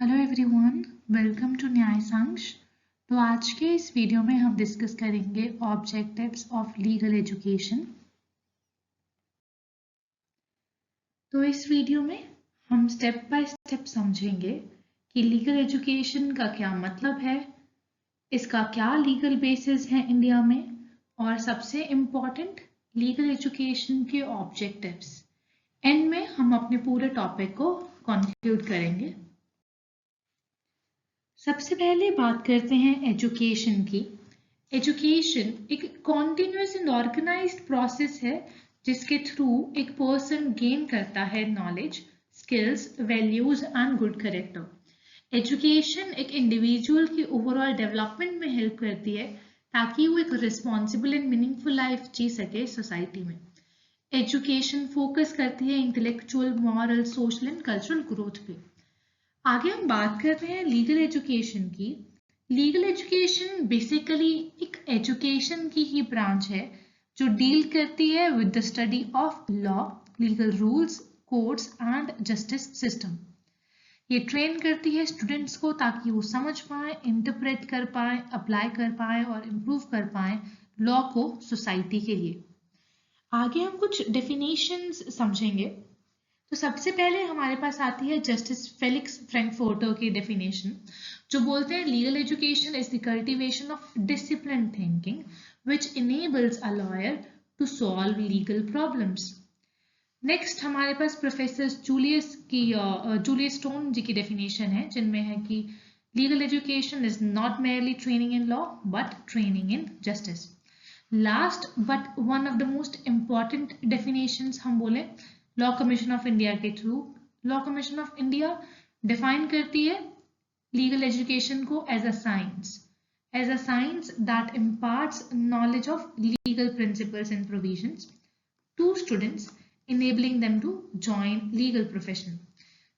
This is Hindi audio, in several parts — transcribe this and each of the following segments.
हेलो एवरीवन, वेलकम टू न्याय सांश। तो आज के इस वीडियो में हम डिस्कस करेंगे ऑब्जेक्टिव्स ऑफ लीगल एजुकेशन। तो इस वीडियो में हम स्टेप बाय स्टेप समझेंगे कि लीगल एजुकेशन का क्या मतलब है, इसका क्या लीगल बेसिस है इंडिया में, और सबसे इम्पॉर्टेंट लीगल एजुकेशन के ऑब्जेक्टिव्स। एंड में हम अपने पूरे टॉपिक को कंक्लूड करेंगे। सबसे पहले बात करते हैं एजुकेशन की। एजुकेशन एक कॉन्टिन्यूस एंड ऑर्गेनाइज्ड प्रोसेस है जिसके थ्रू एक पर्सन गेन करता है knowledge, skills, values and good character. Education एक इंडिविजुअल की ओवरऑल डेवलपमेंट में हेल्प करती है ताकि वो एक रिस्पॉन्सिबल एंड मीनिंगफुल लाइफ जी सके सोसाइटी में। एजुकेशन फोकस करती है intellectual, moral, social and cultural growth पे। आगे हम बात करते हैं लीगल एजुकेशन की। लीगल एजुकेशन बेसिकली एक एजुकेशन की ही ब्रांच है जो डील करती है with the study of law, legal rules, codes and justice system. ये ट्रेन करती है स्टूडेंट्स को ताकि वो समझ पाए, इंटरप्रेट कर पाए, अप्लाई कर पाए और इम्प्रूव कर पाए लॉ को सोसाइटी के लिए। आगे हम कुछ डेफिनेशंस समझेंगे। तो सबसे पहले हमारे पास आती है जस्टिस फेलिक्स फ्रैंकफर्टर की डेफिनेशन, जो बोलते हैं legal education is the cultivation of discipline thinking which enables a lawyer to solve legal problems. Next हमारे पास प्रोफेसर जूलियस स्टोन जी की डेफिनेशन है, जिनमें है कि legal education is not merely training in law but training in justice. Last but one of the most important definitions हम बोले लॉ कमीशन ऑफ इंडिया के through. Law commission of India define करती है लीगल एजुकेशन को as a science that imparts knowledge of legal principles and provisions to students, enabling them to join legal profession.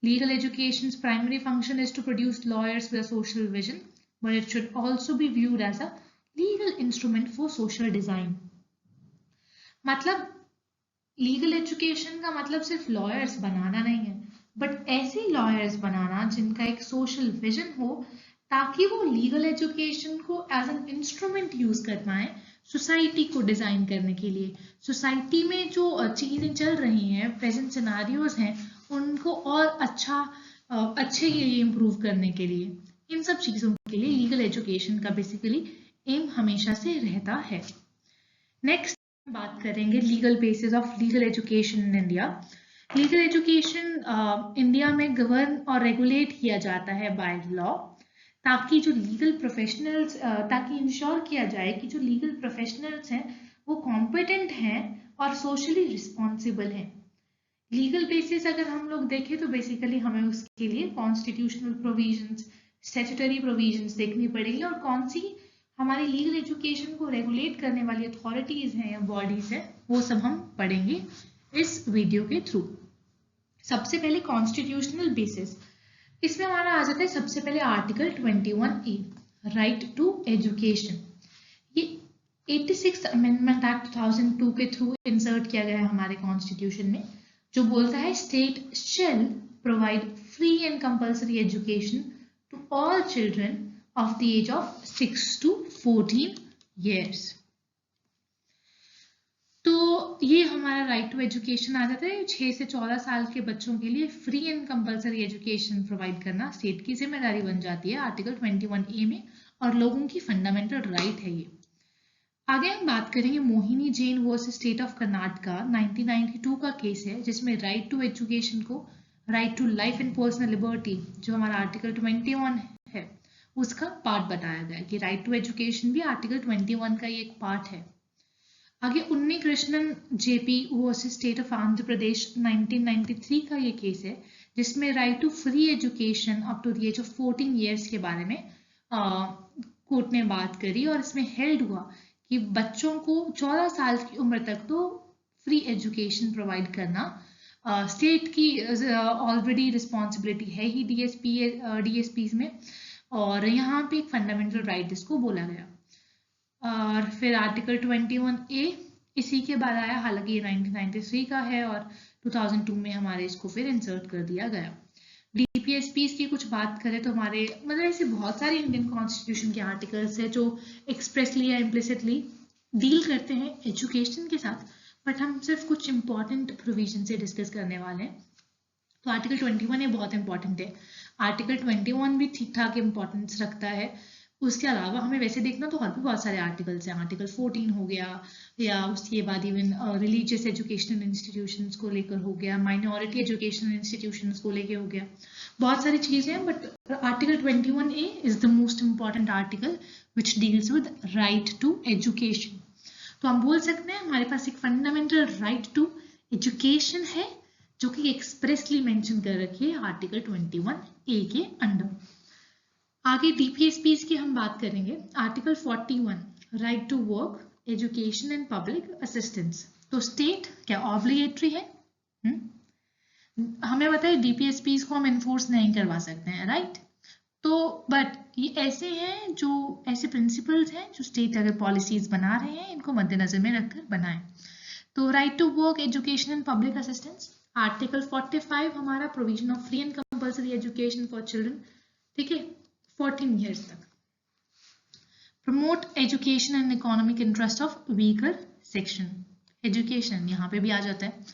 Legal education's primary function is to produce lawyers with a social vision, but it should also be viewed as a legal instrument for social design. मतलब लीगल एजुकेशन का मतलब सिर्फ लॉयर्स बनाना नहीं है, बट ऐसे लॉयर्स बनाना जिनका एक सोशल विजन हो ताकि वो लीगल एजुकेशन को एज एन इंस्ट्रूमेंट यूज कर पाए सोसाइटी को डिजाइन करने के लिए। सोसाइटी में जो चीजें चल रही हैं, प्रेजेंट सिनारियोज हैं, उनको और अच्छे के लिए इम्प्रूव करने के लिए, इन सब चीजों के लिए लीगल एजुकेशन का बेसिकली एम हमेशा से रहता है। नेक्स्ट बात करेंगे legal basis of legal education in India. Legal education India में गवर्न और रेगुलेट किया जाता है बाय लॉ, ताकि जो लीगल प्रोफेशनल्स ताकि इंश्योर किया जाए कि जो लीगल प्रोफेशनल्स हैं वो कॉम्पिटेंट हैं और सोशली रिस्पॉन्सिबल हैं। लीगल बेसिस अगर हम लोग देखें तो बेसिकली हमें उसके लिए कॉन्स्टिट्यूशनल प्रोविजंस, स्टैट्यूटरी प्रोविजंस देखनी पड़ेगी, और कौन सी हमारी लीगल एजुकेशन को रेगुलेट करने वाली अथॉरिटीज हैं या बॉडीज हैं, वो सब हम पढ़ेंगे इस वीडियो के थ्रू। सबसे पहले कॉन्स्टिट्यूशनल बेसिस, इसमें हमारा आ जाता है सबसे पहले article 21A, right to education. ये 86 अमेंडमेंट एक्ट 2002 के थ्रू इंसर्ट किया गया है हमारे कॉन्स्टिट्यूशन में, जो बोलता है state shall provide free and compulsory education to all children of the age of 6 to 14 years। तो ये हमारा राइट टू एजुकेशन आ जाता है। 6 से 14 साल के बच्चों के लिए free and compulsory education provide करना स्टेट की जिम्मेदारी बन जाती है आर्टिकल 21A में, और लोगों की फंडामेंटल राइट है ये। आगे हम बात करेंगे Mohini Jain versus state of Karnataka, 1992 का केस है, जिसमें राइट टू एजुकेशन को right to life and personal liberty, जो हमारा आर्टिकल 21 है, उसका पार्ट बताया गया कि राइट टू एजुकेशन भी आर्टिकल 21 का ही एक पार्ट है। आगे Unni Krishnan JP versus state of Andhra Pradesh, 1993 का ये केस है, जिसमें right to free education up to the age of 14 years के बारे में कोर्ट ने बात करी, और इसमें हेल्ड हुआ कि बच्चों को 14 साल की उम्र तक तो फ्री एजुकेशन प्रोवाइड करना स्टेट की ऑलरेडी रिस्पॉन्सिबिलिटी है ही डीएसपीज में, और यहाँ पे एक फंडामेंटल राइट इसको बोला गया। और फिर आर्टिकल 21A इसी के बाद आया, हालांकि ये 1993 का है और 2002 में हमारे इसको फिर इंसर्ट कर दिया गया। डीपीएसपीस की कुछ बात करें तो हमारे मतलब ऐसे बहुत सारे इंडियन कॉन्स्टिट्यूशन के आर्टिकल्स है जो एक्सप्रेसली या इम्प्लिसिटली डील करते हैं एजुकेशन के साथ, बट हम सिर्फ कुछ इंपॉर्टेंट प्रोविजन से डिस्कस करने वाले हैं। तो आर्टिकल 21 ये बहुत इंपॉर्टेंट है। आर्टिकल 21 भी ठीक ठाक इंपॉर्टेंस रखता है। उसके अलावा हमें वैसे देखना तो और भी बहुत सारे आर्टिकल्स हैं। आर्टिकल 14 हो गया, या उसके बाद इवन रिलीजियस एजुकेशनल इंस्टीट्यूशंस को लेकर हो गया, माइनॉरिटी एजुकेशनल इंस्टीट्यूशंस को लेकर हो गया, बहुत सारी चीजें हैं। But article 21A is the most important article which deals with right to education. तो हम बोल सकते हैं हमारे पास एक फंडामेंटल राइट टू एजुकेशन है जो कि एक्सप्रेसली मेंशन कर रखी है आर्टिकल 21A के अंडर। आगे डीपीएसपीस की हम बात करेंगे। Article 41 right to work, education and public assistance. तो स्टेट क्या ऑब्लिगेटरी है? हमें बताइए डीपीएसपीस को हम इन्फोर्स नहीं करवा सकते हैं, राइट? तो बट ये ऐसे हैं जो ऐसे प्रिंसिपल्स हैं जो स्टेट अगर पॉलिसीज बना रहे हैं इनको मद्देनजर में रखकर बनाएं। तो right to work, education and public assistance. Article 45 हमारा provision of free and compulsory education for children, ठीक है, 14 ईयर्स तक। Promote education and economic interest of weaker section, education यहाँ पे भी आ जाता है।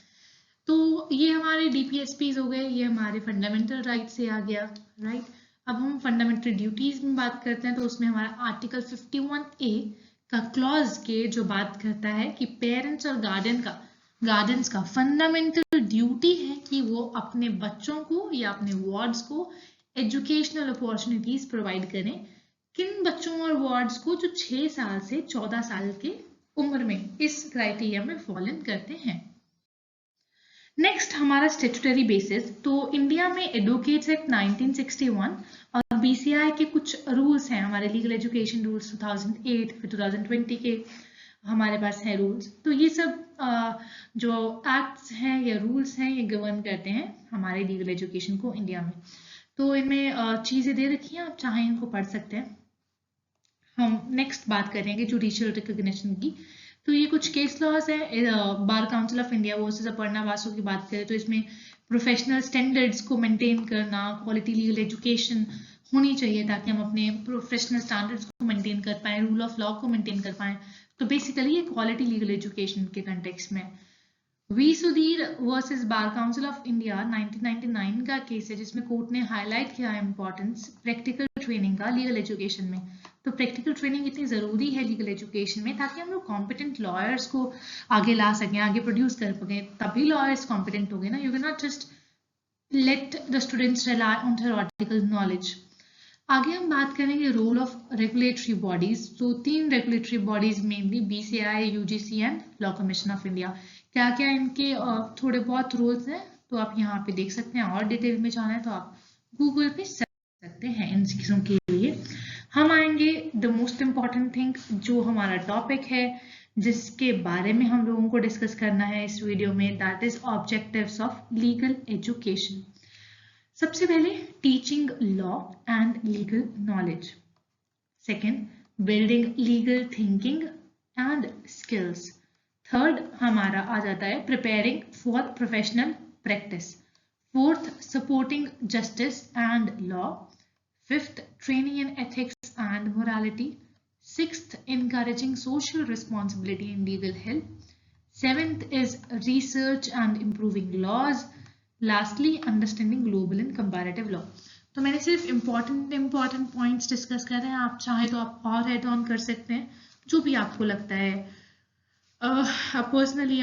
तो ये हमारे डीपीएसपीज हो गए, ये हमारे फंडामेंटल राइट से आ गया, राइट। अब हम फंडामेंटल ड्यूटीज में बात करते हैं तो उसमें हमारा आर्टिकल 51A का क्लॉज के जो बात करता है कि पेरेंट्स और गार्डियंस का फंडामेंटल ड्यूटी है कि वो अपने बच्चों को या अपने वार्ड्स को एजुकेशनल अपॉर्चुनिटीज प्रोवाइड करें। किन बच्चों और वार्ड्स को? जो 6 साल से 14 साल के उम्र में इस क्राइटेरिया में फॉल इन करते हैं। नेक्स्ट हमारा स्टेचुटरी बेसिस। तो इंडिया में एडवोकेट्स एक्ट 1961 और बीसीआई के कुछ रूल्स हैं, हमारे लीगल एजुकेशन रूल्स 2008 फिर 2020 के हमारे पास हैं रूल्स। तो ये सब जो एक्ट्स हैं या रूल्स हैं ये गवर्न करते हैं हमारे लीगल एजुकेशन को इंडिया में। तो इनमें चीजें दे रखी हैं, आप चाहें इनको पढ़ सकते हैं। हम नेक्स्ट बात करेंगे जुडिशियल रिकॉग्निशन की। तो ये कुछ केस लॉज है। बार council of India versus Aparna Basu की बात करें तो इसमें प्रोफेशनल स्टैंडर्ड्स को मेंटेन करना, क्वालिटी लीगल एजुकेशन होनी चाहिए ताकि हम अपने प्रोफेशनल स्टैंडर्ड्स को मेंटेन कर पाएं, रूल ऑफ लॉ को मेंटेन कर पाएं। तो बेसिकली ये क्वालिटी लीगल एजुकेशन के कंटेक्स्ट में V Sudhir versus bar council of India 1999 का केस है जिसमें कोर्ट ने हाईलाइट किया इंपॉर्टेंस प्रैक्टिकल ट्रेनिंग का लीगल एजुकेशन में। तो प्रैक्टिकल ट्रेनिंग इतनी जरूरी है लीगल एजुकेशन में ताकि हम लोग कॉम्पिटेंट लॉयर्स को आगे ला सकें, आगे प्रोड्यूस कर सकें, तभी लॉयर्स कॉम्पिटेंट होंगे ना। You can not just let the students rely on theoretical knowledge. आगे हम बात करेंगे रोल ऑफ रेगुलेटरी बॉडीज। तो 3 regulatory bodies mainly BCI, UGC and law commission of India. क्या क्या इनके थोड़े बहुत रूल्स हैं तो आप यहाँ पे देख सकते हैं, और डिटेल में जाना है तो आप गूगल पे सर्च सकते हैं इन चीजों के लिए। हम आएंगे द मोस्ट इम्पॉर्टेंट थिंग जो हमारा टॉपिक है जिसके बारे में हम लोगों को डिस्कस करना है इस वीडियो में, that is objectives of legal education. सबसे पहले teaching law and legal knowledge. Second, building legal thinking and skills. Third हमारा आ जाता है preparing for professional practice. Fourth, supporting justice and law. Fifth, training in ethics and morality. Sixth, encouraging social responsibility in legal help. Seventh is research and improving laws. Lastly, understanding global and comparative law. तो मैंने सिर्फ इम्पॉर्टेंट पॉइंट्स डिस्कस कर रहे हैं, आप चाहे तो आप और एड ऑन कर सकते हैं जो भी आपको लगता है। आप पर्सनली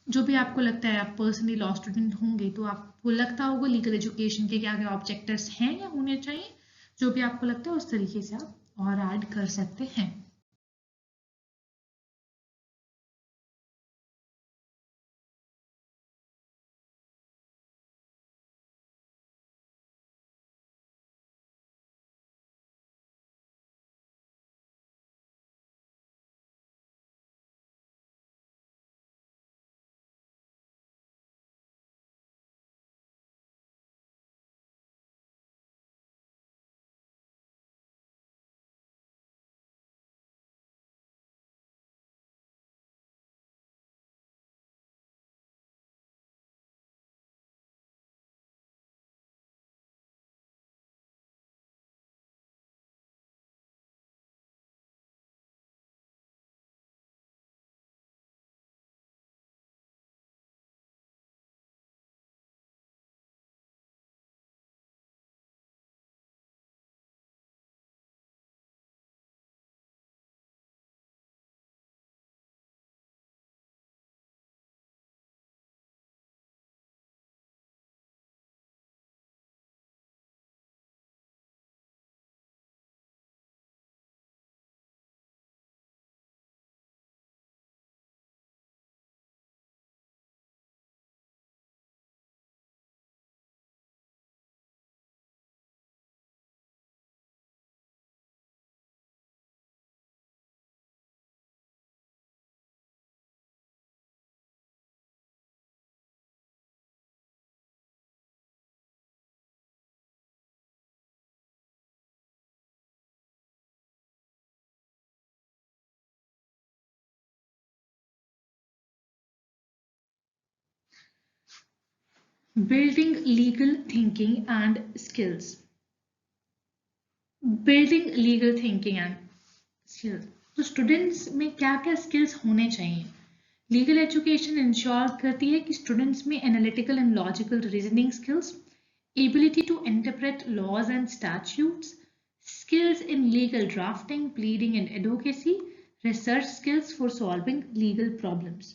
जो भी आपको लगता है, आप पर्सनली लॉ स्टूडेंट होंगे तो आपको लगता होगा लीगल एजुकेशन के क्या क्या ऑब्जेक्टिव्स हैं या होने चाहिए, जो भी आपको लगता है उस तरीके से आप और ऐड कर सकते हैं। Building legal thinking and skills. Building legal thinking and skills, तो स्टूडेंट्स में क्या क्या स्किल्स होने चाहिए। लीगल एजुकेशन इंश्योर करती है कि स्टूडेंट्स में analytical and logical reasoning skills, ability to interpret laws and statutes, skills in legal drafting, pleading and advocacy, research skills for solving legal problems।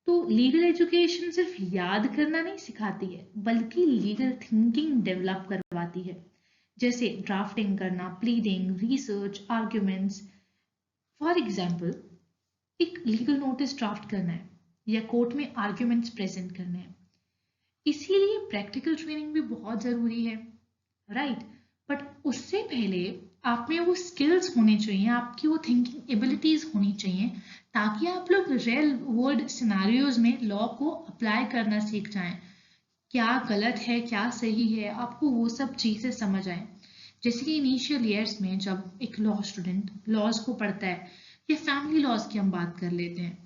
तो लीगल एजुकेशन सिर्फ याद करना नहीं सिखाती है, बल्कि लीगल थिंकिंग डेवलप करवाती है, जैसे ड्राफ्टिंग करना, pleading, research, arguments. For example, एक लीगल नोटिस ड्राफ्ट करना है या कोर्ट में आर्ग्यूमेंट्स प्रेजेंट करने हैं, इसीलिए प्रैक्टिकल ट्रेनिंग भी बहुत जरूरी है, राइट। बट उससे पहले आप में वो स्किल्स होने चाहिए, आपकी वो थिंकिंग एबिलिटीज होनी चाहिए, ताकि आप लोग रियल वर्ल्ड सिनारियोज में लॉ को अप्लाई करना सीख जाएं। क्या गलत है, क्या सही है, आपको वो सब चीजें समझ आए। जैसे कि इनिशियल ईयर्स में जब एक लॉ स्टूडेंट लॉज को पढ़ता है, या फैमिली लॉज की हम बात कर लेते हैं,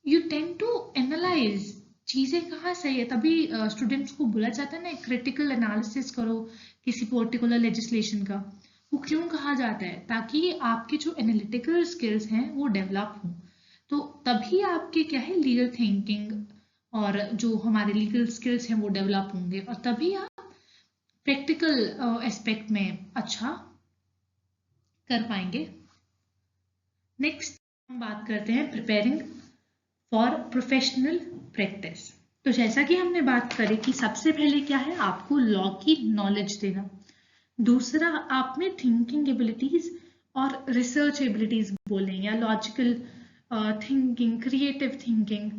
यू टेंड टू एनालाइज चीजें कहाँ सही है। तभी स्टूडेंट्स को बोला जाता है ना, क्रिटिकल एनालिसिस करो किसी पर्टिकुलर लेजिस्लेशन का। वो क्यों कहा जाता है? ताकि आपके जो एनालिटिकल स्किल्स हैं वो डेवलप हों। तो तभी आपके क्या है, लीगल थिंकिंग और जो हमारे लीगल स्किल्स हैं वो डेवलप होंगे, और तभी आप प्रैक्टिकल एस्पेक्ट में अच्छा कर पाएंगे। नेक्स्ट हम बात करते हैं प्रिपेयरिंग फॉर प्रोफेशनल प्रैक्टिस। तो जैसा कि हमने बात करी कि सबसे पहले क्या है, आपको लॉ की नॉलेज देना, दूसरा आप में थिंकिंग एबिलिटीज और रिसर्च एबिलिटीज बोलें, या लॉजिकल थिंकिंग, क्रिएटिव थिंकिंग,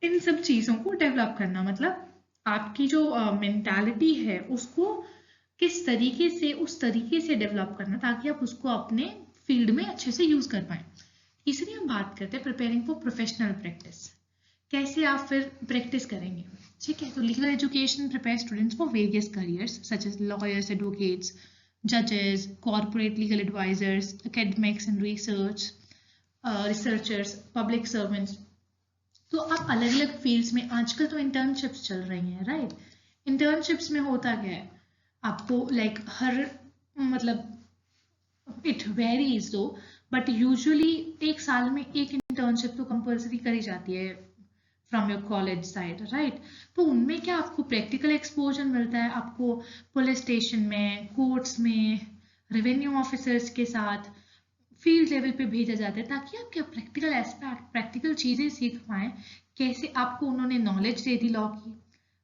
इन सब चीजों को डेवलप करना। मतलब आपकी जो मेंटालिटी है उसको किस तरीके से, उस तरीके से डेवलप करना ताकि आप उसको अपने फील्ड में अच्छे से यूज कर पाए। इसलिए हम बात करते हैं प्रिपेयरिंग फॉर प्रोफेशनल प्रैक्टिस। कैसे आप फिर प्रैक्टिस करेंगे, ठीक है। तो legal education prepare students for various careers such as lawyers, advocates, जजेस, corporate legal advisers, academics and research researchers, public servants. तो आप अलग अलग फील्ड्स में, आजकल तो इंटर्नशिप्स चल रही हैं, राइट। इंटर्नशिप्स में होता क्या है, आपको हर मतलब इट वेरीज दो, बट यूजुअली एक साल में एक इंटर्नशिप तो कंपल्सरी करी जाती है from your college side, right. तो उनमें क्या आपको प्रैक्टिकल एक्सपोजर मिलता है, आपको पुलिस स्टेशन में, कोर्ट्स में, रेवेन्यू ऑफिसर्स के साथ फील्ड लेवल पे भेजा जाता है, ताकि आप क्या प्रैक्टिकल एस्पेक्ट, प्रैक्टिकल चीजें सीख पाएं। कैसे आपको उन्होंने नॉलेज दे दी लॉ की,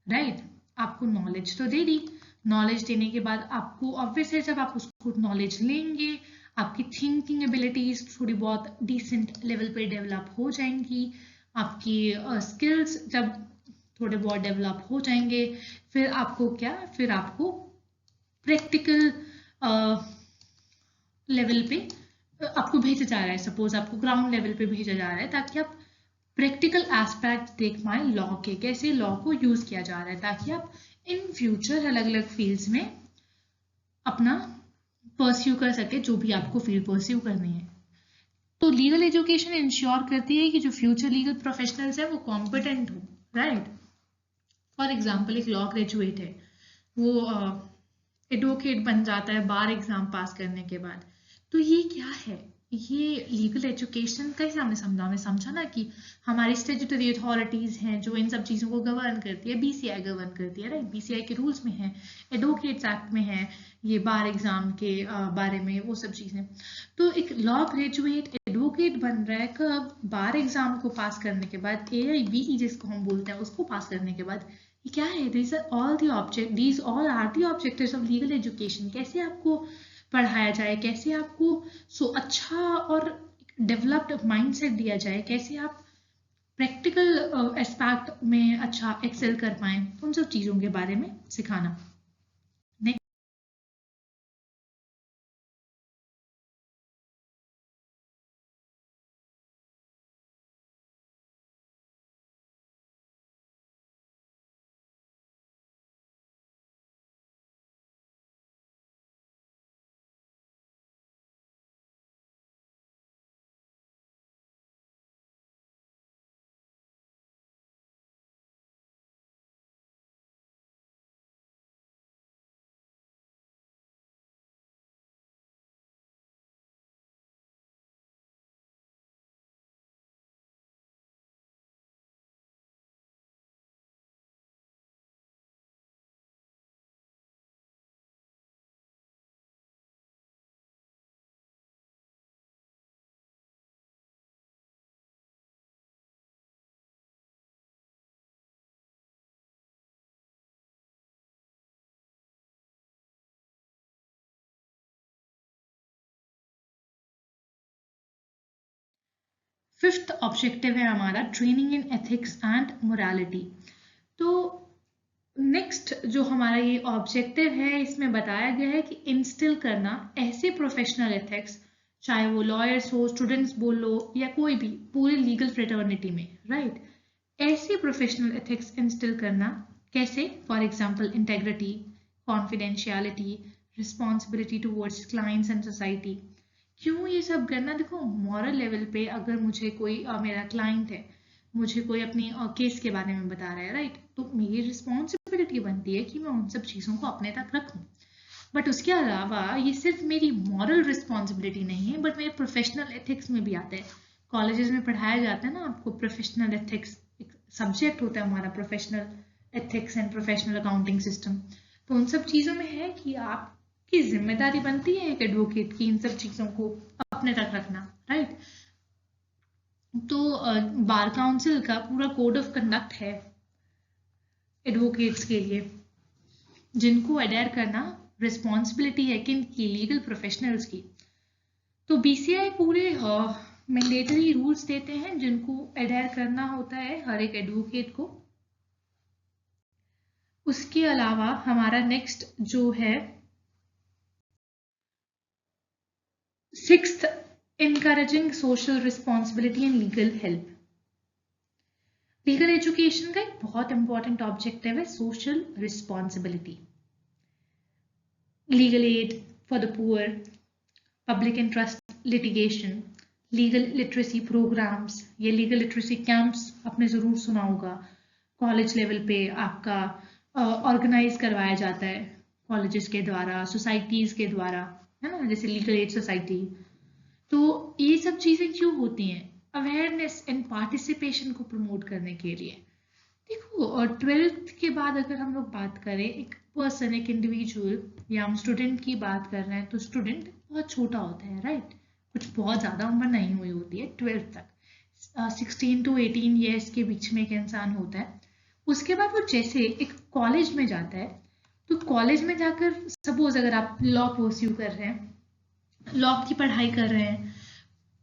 राइट। आपको नॉलेज तो दे दी, नॉलेज देने के बाद आपको ऑब्वियस है, जब आप उसको नॉलेज लेंगे, आपकी थिंकिंग एबिलिटीज थोड़ी बहुत डिसेंट लेवल पे डेवलप हो जाएंगी, आपकी स्किल्स जब थोड़े बहुत डेवलप हो जाएंगे, फिर आपको क्या, फिर आपको प्रैक्टिकल लेवल पे आपको भेजा जा रहा है, सपोज आपको ग्राउंड लेवल पे भेजा जा रहा है, ताकि आप प्रैक्टिकल एस्पेक्ट देख पाए लॉ के, कैसे लॉ को यूज किया जा रहा है, ताकि आप इन फ्यूचर अलग अलग फील्ड्स में अपना परस्यू कर सके, जो भी आपको फील्ड परस्यू करनी है। तो लीगल एजुकेशन इंश्योर करती है कि जो फ्यूचर लीगल प्रोफेशनल्स हैं वो कॉम्पिटेंट हो, राइट। फॉर एग्जाम्पल, एक लॉ ग्रेजुएट है, वो एडवोकेट बन जाता है बार एग्जाम पास करने के बाद। तो ये क्या है, ये लीगल एजुकेशन कैसे हमने समझा ना कि हमारी स्टेट्यूटरी अथॉरिटीज हैं जो इन सब चीज़ों को गवर्न करती है, बीसीआई गवर्न करती है, राइट। बीसीआई के रूल्स में है, एडवोकेट्स एक्ट में है, ये बार एग्जाम के बारे में वो सब चीज़ें। तो एक लॉ ग्रेजुएट एडवोकेट बन रहा है कब, बार एग्जाम को पास करने के बाद, AIBE जिसको हम बोलते हैं उसको पास करने के बाद। ये क्या है, these are all the object, these all are the objectives of legal education। कैसे आपको पढ़ाया जाए, कैसे आपको अच्छा और डेवलप्ड माइंडसेट दिया जाए, कैसे आप प्रैक्टिकल एस्पेक्ट में अच्छा एक्सेल कर पाए, उन सब चीज़ों के बारे में सिखाना। फिफ्थ ऑब्जेक्टिव है हमारा training in ethics and morality. तो नेक्स्ट जो हमारा ये ऑब्जेक्टिव है, इसमें बताया गया है कि इंस्टिल करना ऐसे प्रोफेशनल एथिक्स, चाहे वो लॉयर्स हो, स्टूडेंट्स बोलो या कोई भी पूरे लीगल फ्रेटर्निटी में, राइट, ऐसे प्रोफेशनल एथिक्स इंस्टिल करना कैसे? For example integrity, confidentiality, responsibility towards clients and society. क्यों ये सब करना? देखो, मॉरल लेवल पे अगर मुझे कोई मेरा क्लाइंट है, मुझे कोई अपनी केस के बारे में बता रहा है, राइट, तो मेरी रिस्पॉन्सिबिलिटी बनती है कि मैं उन सब चीज़ों को अपने तक रखूं। बट उसके अलावा ये सिर्फ मेरी मॉरल रिस्पॉन्सिबिलिटी नहीं है, बट मेरे प्रोफेशनल एथिक्स में भी आता है। कॉलेजेस में पढ़ाया जाता है ना आपको प्रोफेशनल एथिक्स, एक सब्जेक्ट होता है हमारा professional ethics and professional accounting system. तो उन सब चीज़ों में है कि आपकी जिम्मेदारी बनती है एक एडवोकेट की इन सब चीज़ों को अपने तक रखना, राइट। तो बार काउंसिल का पूरा कोड ऑफ कंडक्ट है एडवोकेट्स के लिए, जिनको अडेयर करना रिस्पॉन्सिबिलिटी है किनकी? लीगल प्रोफेशनल्स की। तो बीसीआई पूरे मैंडेटरी रूल्स देते हैं जिनको अडेयर करना होता है हर एक एडवोकेट को। उसके अलावा हमारा नेक्स्ट जो है sixth, encouraging social responsibility and legal help। Legal education का एक बहुत इंपॉर्टेंट ऑब्जेक्टिव है social responsibility. Legal aid for the poor, public interest litigation, legal literacy programs, ये लीगल लिटरेसी कैंप्स आपने जरूर सुना होगा, कॉलेज लेवल पे आपका ऑर्गेनाइज करवाया जाता है कॉलेजेस के द्वारा, सोसाइटीज के द्वारा, है ना, जैसे लीगल एड सोसाइटी। तो ये सब चीजें क्यों होती हैं? अवेयरनेस एंड पार्टिसिपेशन को प्रमोट करने के लिए। देखो, और 12th के बाद अगर हम लोग बात करें, एक पर्सन, एक इंडिविजुअल या हम स्टूडेंट की बात कर रहे हैं, तो स्टूडेंट बहुत छोटा होता है, राइट, कुछ बहुत ज़्यादा उम्र नहीं हुई होती है 12th तक, 16 to 18 ईयर्स के बीच में एक इंसान होता है। उसके बाद वो जैसे एक कॉलेज में जाता है, तो कॉलेज में जाकर सपोज अगर आप लॉ परस्यू कर रहे हैं, लॉ की पढ़ाई कर रहे हैं,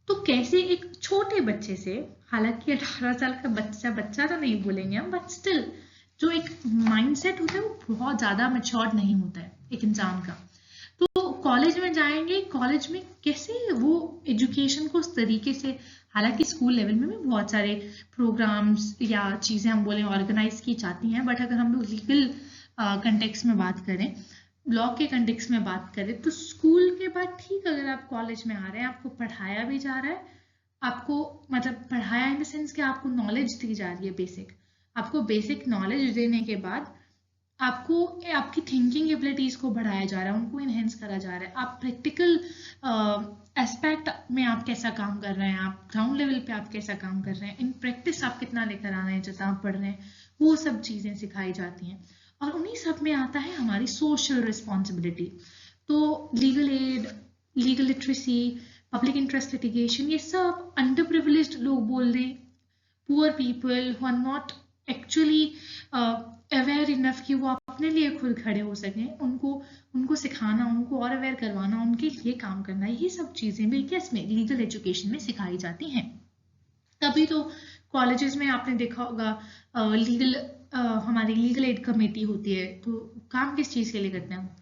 तो कैसे एक छोटे बच्चे से, हालांकि 18 साल का बच्चा तो नहीं बोलेंगे हम, बट स्टिल जो एक माइंडसेट होता है वो बहुत ज्यादा मैच्योर्ड नहीं होता है एक इंसान का। तो कॉलेज में जाएंगे, कॉलेज में कैसे वो एजुकेशन को उस तरीके से, हालांकि स्कूल लेवल में भी बहुत सारे प्रोग्राम्स या चीजें हम बोले ऑर्गेनाइज की जाती हैं, बट अगर हम लोग लीगल कंटेक्स्ट में बात करें, लॉ के कंटेक्स्ट में बात करें, तो स्कूल के बाद ठीक, अगर आप कॉलेज में आ रहे हैं, आपको पढ़ाया भी जा रहा है, आपको मतलब पढ़ाया इन द सेंस कि आपको नॉलेज दी जा रही है बेसिक, आपको बेसिक नॉलेज देने के बाद आपको आपकी थिंकिंग एबिलिटीज को बढ़ाया जा रहा है, उनको इनहेंस करा जा रहा है। आप प्रैक्टिकल एस्पेक्ट में आप कैसा काम कर रहे हैं, आप ग्राउंड लेवल पे आप कैसा काम कर रहे हैं, इन प्रैक्टिस आप कितना लेकर आ रहे हैं जैसा आप पढ़ रहे हैं, वो सब चीजें सिखाई जाती हैं। और उन्हीं सब में आता है हमारी सोशल रिस्पॉन्सिबिलिटी। तो legal aid, legal literacy, public interest litigation, ये सब अंडर प्रिविलेज्ड लोग बोल दें, poor people who are not actually aware enough कि वो अपने लिए खुद खड़े हो सकें, उनको सिखाना, उनको और अवेयर करवाना, उनके लिए काम करना, ये सब चीजें भी क्या इसमें लीगल एजुकेशन में सिखाई जाती हैं। तभी तो कॉलेजेस में आपने देखा होगा हमारी लीगल एड कमेटी होती है, तो काम किस चीज़ के लिए करते हैं?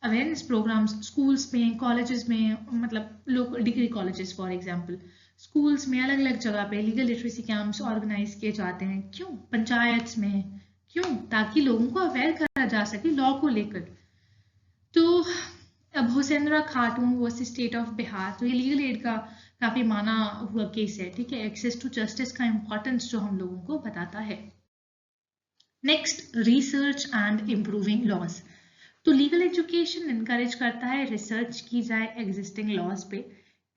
अवेयरनेस प्रोग्राम्स स्कूल्स में, कॉलेजेस में, मतलब लोग degree colleges for example, schools में अलग अलग जगह पे लीगल लिटरेसी कैंप्स ऑर्गेनाइज किए जाते हैं। क्यों? पंचायत में, क्यों? ताकि लोगों को अवेयर करा जा सके लॉ को लेकर। तो अब हुसैनरा खातून वर्सेस स्टेट ऑफ बिहार, तो ये लीगल एड का काफी माना हुआ केस है, ठीक है, एक्सेस टू जस्टिस का इंपॉर्टेंस जो हम लोगों को बताता है। Next, research and improving laws. तो लीगल एजुकेशन इनकरेज करता है रिसर्च की जाए एग्जिस्टिंग लॉज पे,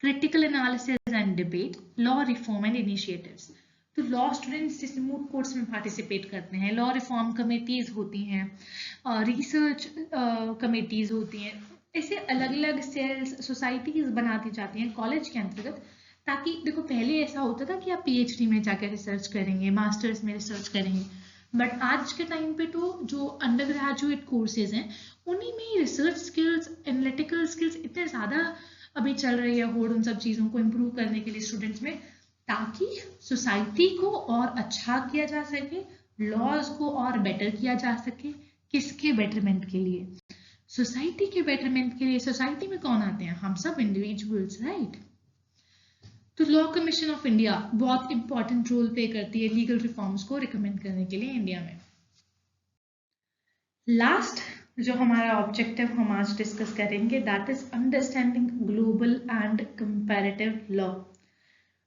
critical analysis and debate, law reform and initiatives. तो लॉ स्टूडेंट्स जैसे मूट कोर्ट्स में पार्टिसिपेट करते हैं, लॉ रिफॉर्म कमेटीज होती हैं, रिसर्च कमेटीज होती हैं, ऐसे अलग अलग सेल्स, सोसाइटीज बनाती जाती हैं कॉलेज के अंतर्गत, ताकि देखो पहले ऐसा होता था कि आप पीएचडी में जाकर रिसर्च करेंगे, मास्टर्स में रिसर्च करेंगे, बट आज के टाइम पे तो जो अंडर ग्रेजुएट कोर्सेज हैं उन्हीं में रिसर्च स्किल्स, एनालिटिकल स्किल्स इतने ज़्यादा अभी चल रही है होड़ उन सब चीज़ों को इम्प्रूव करने के लिए स्टूडेंट्स में, ताकि सोसाइटी को और अच्छा किया जा सके, लॉज को और बेटर किया जा सके। किसके बेटरमेंट के लिए? सोसाइटी के बेटरमेंट के लिए। सोसाइटी में कौन आते हैं? हम सब इंडिविजुअल्स, राइट। तो लॉ कमीशन ऑफ इंडिया बहुत इंपॉर्टेंट रोल प्ले करती है लीगल रिफॉर्म्स को रिकमेंड करने के लिए इंडिया में। लास्ट जो हमारा ऑब्जेक्टिव हम आज डिस्कस करेंगे, that is understanding global and comparative law.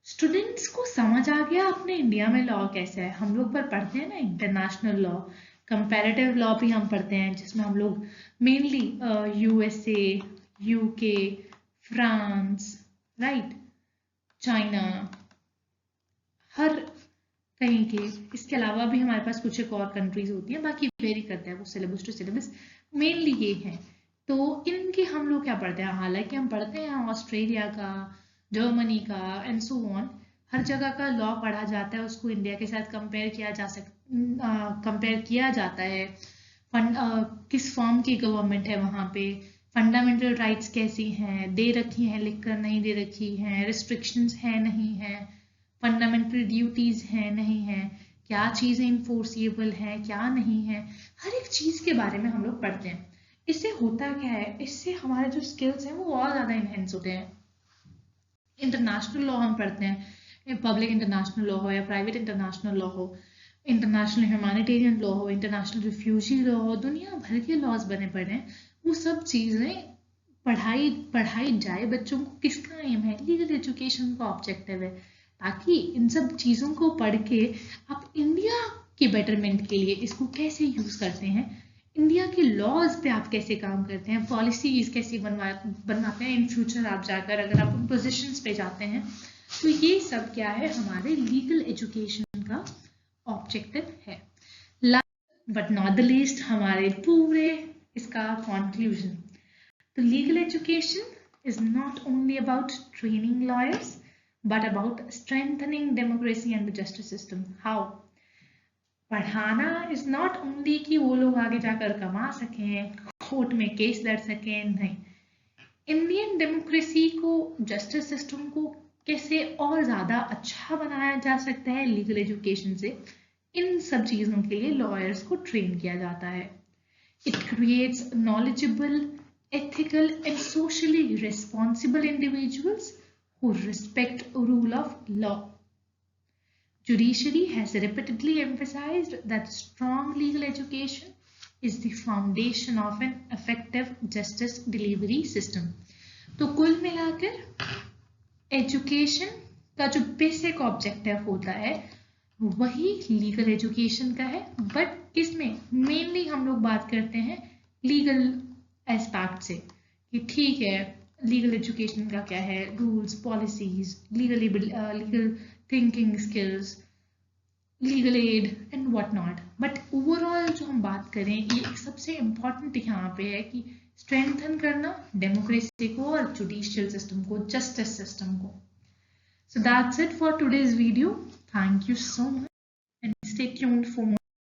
Students को समझ आ गया अपने इंडिया में लॉ कैसा है? हम लोग पर पढ़ते हैं ना इंटरनेशनल लॉ, कंपैरेटिव लॉ भी हम पढ़ते हैं, जिसमें हम लोग mainly USA, UK, France, right, China, हर कहीं के, इसके अलावा भी हमारे पास कुछ एक और कंट्रीज होती हैं, बाकी वेरी करता है वो सिलेबस टू सिलेबस, मेनली ये है। तो इनके हम लोग क्या पढ़ते हैं? हालांकि हम पढ़ते हैं ऑस्ट्रेलिया का, जर्मनी का एंड सो ऑन, हर जगह का लॉ पढ़ा जाता है, उसको इंडिया के साथ कंपेयर किया जाता है। किस फॉर्म की गवर्नमेंट है वहाँ पे, फंडामेंटल राइट्स कैसी हैं, दे रखी हैं, लिखकर नहीं दे रखी हैं, रिस्ट्रिक्शंस है नहीं है, फंडामेंटल ड्यूटीज हैं नहीं है, क्या चीजें इन्फोर्सिएबल हैं क्या नहीं है, हर एक चीज के बारे में हम लोग पढ़ते हैं। इससे होता क्या है? इससे हमारे जो स्किल्स हैं वो और ज्यादा इनहेंस होते हैं। इंटरनेशनल लॉ हम पढ़ते हैं, पब्लिक इंटरनेशनल लॉ हो या प्राइवेट इंटरनेशनल लॉ हो, इंटरनेशनल ह्यूमैनिटेरियन लॉ हो, इंटरनेशनल रिफ्यूजी लॉ हो, दुनिया भर के लॉज बने पड़े हैं। वो सब चीजें पढ़ाई जाए बच्चों को। किसका एम है? लीगल एजुकेशन का ऑब्जेक्टिव है, ताकि इन सब चीज़ों को पढ़ के आप इंडिया के बेटरमेंट के लिए इसको कैसे यूज़ करते हैं, इंडिया के लॉज पे आप कैसे काम करते हैं, पॉलिसीज कैसे बनवाते हैं इन फ्यूचर आप जाकर, अगर आप उन पोजिशंस पे जाते हैं। तो ये सब क्या है? हमारे लीगल एजुकेशन का ऑब्जेक्टिव है। Last but not the least, हमारे पूरे इसका कंक्लूजन, तो legal education is not only about training lawyers but about strengthening democracy and the justice system. How? पढ़ाना is not only कि वो लोग आगे जाकर कमा सकें, कोर्ट में केस लड़ सकें, नहीं। इंडियन डेमोक्रेसी को, जस्टिस सिस्टम को कैसे और ज़्यादा अच्छा बनाया जा सकता है लीगल एजुकेशन से, इन सब चीज़ों के लिए लॉयर्स को ट्रेन किया जाता है। It creates knowledgeable, ethical and socially responsible individuals who respect rule of law. Judiciary has repeatedly emphasized that strong legal education is the foundation of an effective justice delivery system. तो कुल मिलाकर एजुकेशन का जो बेसिक ऑब्जेक्टिव होता है वही लीगल एजुकेशन का है, बट इसमें मेनली हम लोग बात करते हैं लीगल एस्पेक्ट से, कि ठीक है लीगल एजुकेशन का क्या है, rules, policies, legal thinking skills, legal aid and what not. But overall जो हम बात करें, ये सबसे इम्पॉर्टेंट यहाँ पे है कि स्ट्रेंथन करना डेमोक्रेसी को और जुडिशियल सिस्टम को, जस्टिस सिस्टम को। So that's it for today's video. Thank you so much and stay tuned for